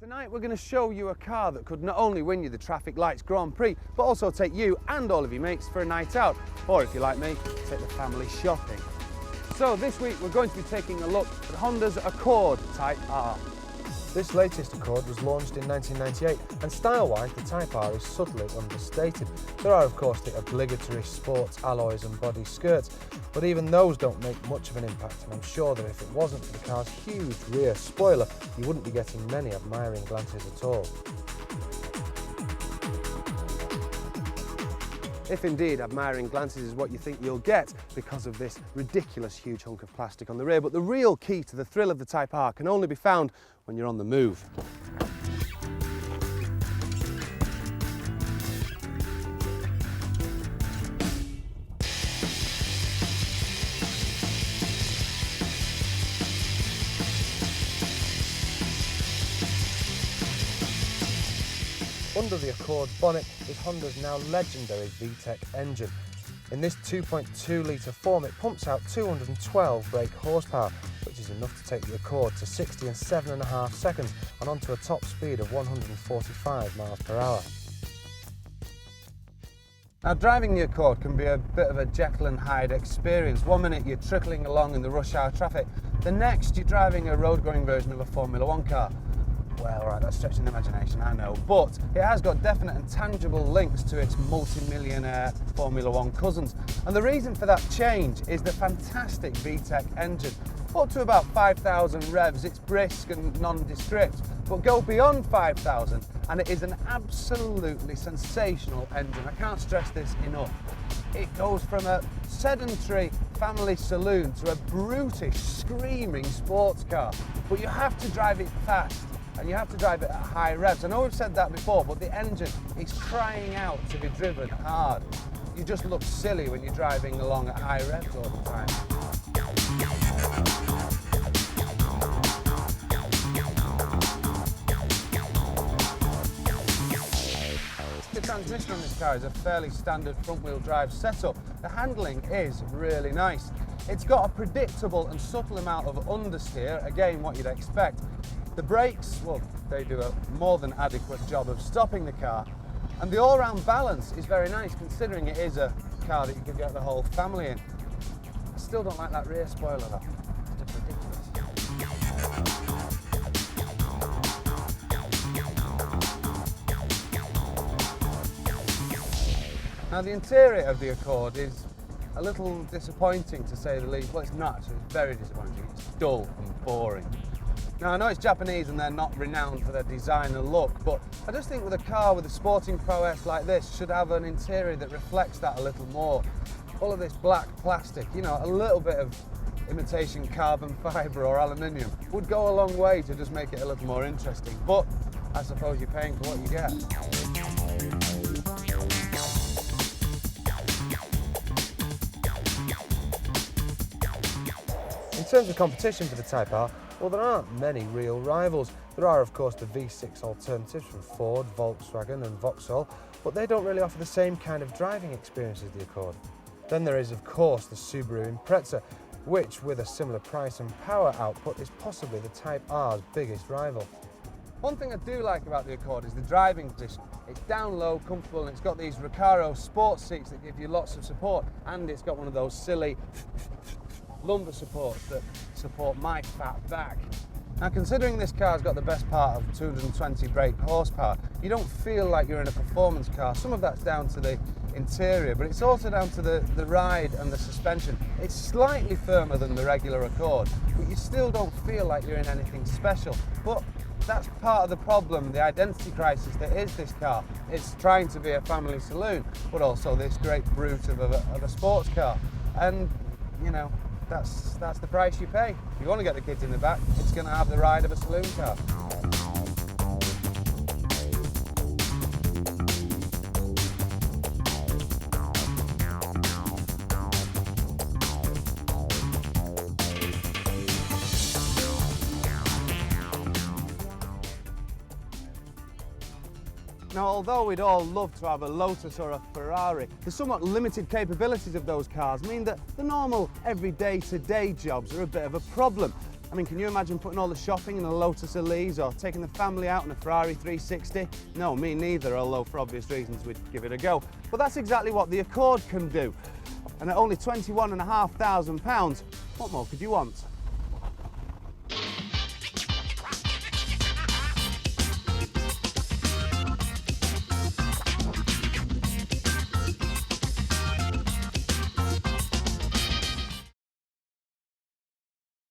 Tonight we're going to show you a car that could not only win you the Traffic Lights Grand Prix, but also take you and all of your mates for a night out, or if you're like me, take the family shopping. So this week we're going to be taking a look at Honda's Accord Type R. This latest Accord was launched in 1998, and style-wise the Type R is subtly understated. There are of course the obligatory sports alloys and body skirts, but even those don't make much of an impact, and I'm sure that if it wasn't for the car's huge rear spoiler, you wouldn't be getting many admiring glances at all. If indeed admiring glances is what you think you'll get because of this ridiculous huge hunk of plastic on the rear, but the real key to the thrill of the Type R can only be found when you're on the move. Under the Accord's bonnet is Honda's now legendary Vtec engine. In this 2.2 litre form it pumps out 212 brake horsepower, which is enough to take the Accord to 60 in 7.5 seconds and onto a top speed of 145 miles per hour. Now driving the Accord can be a bit of a Jekyll and Hyde experience. One minute you're trickling along in the rush hour traffic, the next you're driving a road-going version of a Formula One car. Well, right, that's stretching the imagination, I know, but it has got definite and tangible links to its multi-millionaire Formula One cousins. And the reason for that change is the fantastic Vtec engine. Up to about 5,000 revs, it's brisk and nondescript, but go beyond 5,000 and it is an absolutely sensational engine. I can't stress this enough. It goes from a sedentary family saloon to a brutish, screaming sports car, but you have to drive it fast. And you have to drive it at high revs. I know we've said that before, but the engine is crying out to be driven hard. You just look silly when you're driving along at high revs all the time. The transmission on this car is a fairly standard front-wheel drive setup. The handling is really nice. It's got a predictable and subtle amount of understeer, again what you'd expect. The brakes, well, they do a more than adequate job of stopping the car, and the all-round balance is very nice considering it is a car that you could get the whole family in. I still don't like that rear spoiler though, it's just ridiculous. Now the interior of the Accord is a little disappointing to say the least. Well, it's not actually, it's very disappointing. It's dull and boring. Now I know it's Japanese and they're not renowned for their designer look, but I just think with a car with a sporting prowess like this should have an interior that reflects that a little more. All of this black plastic, you know, a little bit of imitation carbon fibre or aluminium would go a long way to just make it a little more interesting, but I suppose you're paying for what you get. In terms of competition for the Type R, well, there aren't many real rivals. There are of course the V6 alternatives from Ford, Volkswagen and Vauxhall, but they don't really offer the same kind of driving experience as the Accord. Then there is of course the Subaru Impreza, which with a similar price and power output is possibly the Type R's biggest rival. One thing I do like about the Accord is the driving position. It's down low, comfortable, and it's got these Recaro sports seats that give you lots of support, and it's got one of those silly lumbar supports that support my fat back. Now considering this car's got the best part of 220 brake horsepower, you don't feel like you're in a performance car. Some of that's down to the interior, but it's also down to the ride and the suspension. It's slightly firmer than the regular Accord, but you still don't feel like you're in anything special. But that's part of the problem, the identity crisis that is this car. It's trying to be a family saloon, but also this great brute of a sports car. And, you know, that's the price you pay. If you want to get the kids in the back, it's going to have the ride of a saloon car. Now, although we'd all love to have a Lotus or a Ferrari, the somewhat limited capabilities of those cars mean that the normal everyday-to-day jobs are a bit of a problem. I mean, can you imagine putting all the shopping in a Lotus Elise or taking the family out in a Ferrari 360? No, me neither, although for obvious reasons we'd give it a go. But that's exactly what the Accord can do. And at only £21,500, what more could you want?